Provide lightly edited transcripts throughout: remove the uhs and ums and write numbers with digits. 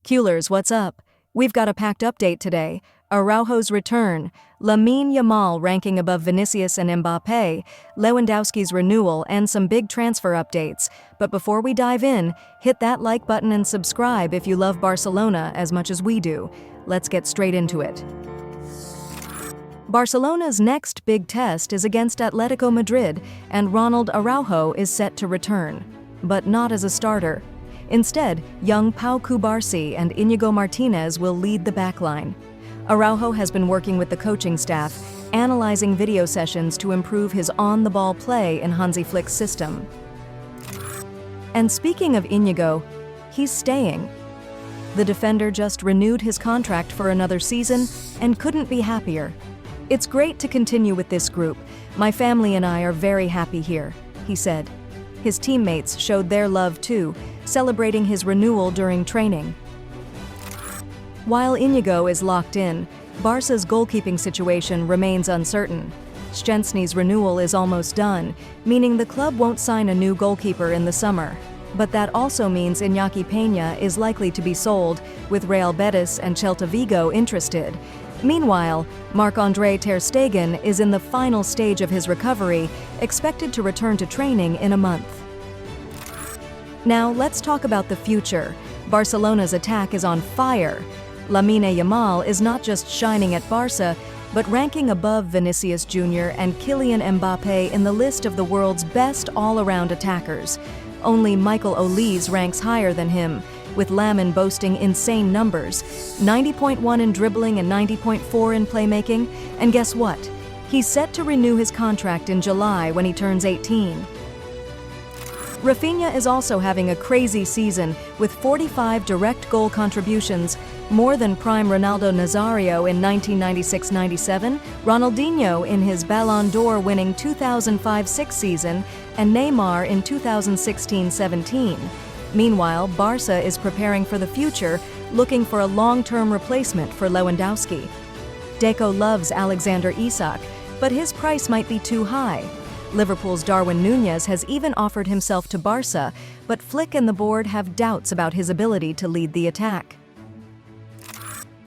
Keulers, what's up? We've got a packed update today. Araujo's return, Lamine Yamal ranking above Vinicius and Mbappé, Lewandowski's renewal, and some big transfer updates. But before we dive in, hit that like button and subscribe if you love Barcelona as much as we do. Let's get straight into it. Barcelona's next big test is against Atlético Madrid, and Ronald Araujo is set to return. But not as a starter. Instead, young Pau Cubarsí and Íñigo Martínez will lead the backline. Araujo has been working with the coaching staff, analyzing video sessions to improve his on-the-ball play in Hansi Flick's system. And speaking of Íñigo, he's staying. The defender just renewed his contract for another season and couldn't be happier. "It's great to continue with this group. My family and I are very happy here," he said. His teammates showed their love too, celebrating his renewal during training. While Íñigo is locked in, Barca's goalkeeping situation remains uncertain. Szczęsny's renewal is almost done, meaning the club won't sign a new goalkeeper in the summer. But that also means Iñaki Peña is likely to be sold, with Real Betis and Celta Vigo interested. Meanwhile, Marc-André ter Stegen is in the final stage of his recovery, expected to return to training in a month. Now let's talk about the future. Barcelona's attack is on fire. Lamine Yamal is not just shining at Barca, but ranking above Vinicius Jr. and Kylian Mbappé in the list of the world's best all-around attackers. Only Michael Olise ranks higher than him, with Lamine boasting insane numbers, 90.1 in dribbling and 90.4 in playmaking. And guess what? He's set to renew his contract in July when he turns 18. Raphinha is also having a crazy season, with 45 direct goal contributions, more than prime Ronaldo Nazario in 1996-97, Ronaldinho in his Ballon d'Or winning 2005-06 season, and Neymar in 2016-17. Meanwhile, Barca is preparing for the future, looking for a long-term replacement for Lewandowski. Deco loves Alexander Isak, but his price might be too high. Liverpool's Darwin Núñez has even offered himself to Barca, but Flick and the board have doubts about his ability to lead the attack.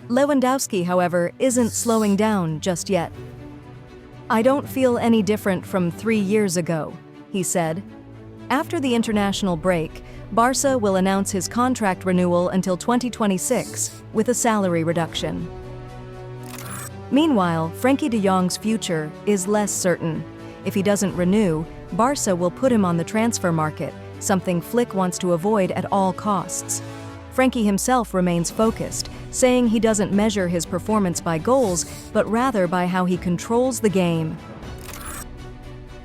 Lewandowski, however, isn't slowing down just yet. "I don't feel any different from 3 years ago," he said. After the international break, Barca will announce his contract renewal until 2026, with a salary reduction. Meanwhile, Frenkie de Jong's future is less certain. If he doesn't renew, Barca will put him on the transfer market, something Flick wants to avoid at all costs. Frenkie himself remains focused, saying he doesn't measure his performance by goals, but rather by how he controls the game.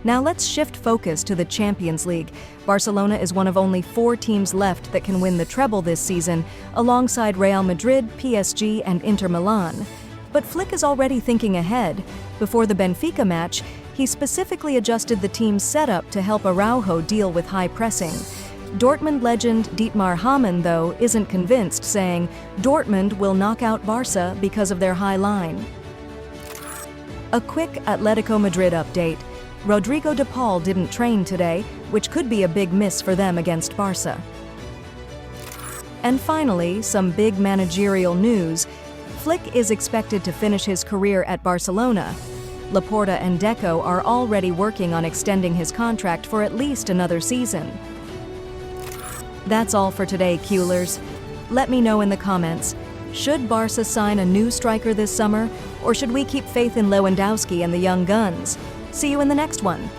Now let's shift focus to the Champions League. Barcelona is one of only 4 teams left that can win the treble this season, alongside Real Madrid, PSG, and Inter Milan. But Flick is already thinking ahead. Before the Benfica match, he specifically adjusted the team's setup to help Araujo deal with high pressing. Dortmund legend Dietmar Hamann, though, isn't convinced, saying Dortmund will knock out Barca because of their high line. A quick Atlético Madrid update. Rodrigo de Paul didn't train today, which could be a big miss for them against Barca. And finally, some big managerial news. Flick is expected to finish his career at Barcelona. Laporta and Deco are already working on extending his contract for at least another season. That's all for today, Keulers. Let me know in the comments. Should Barca sign a new striker this summer, or should we keep faith in Lewandowski and the young guns? See you in the next one.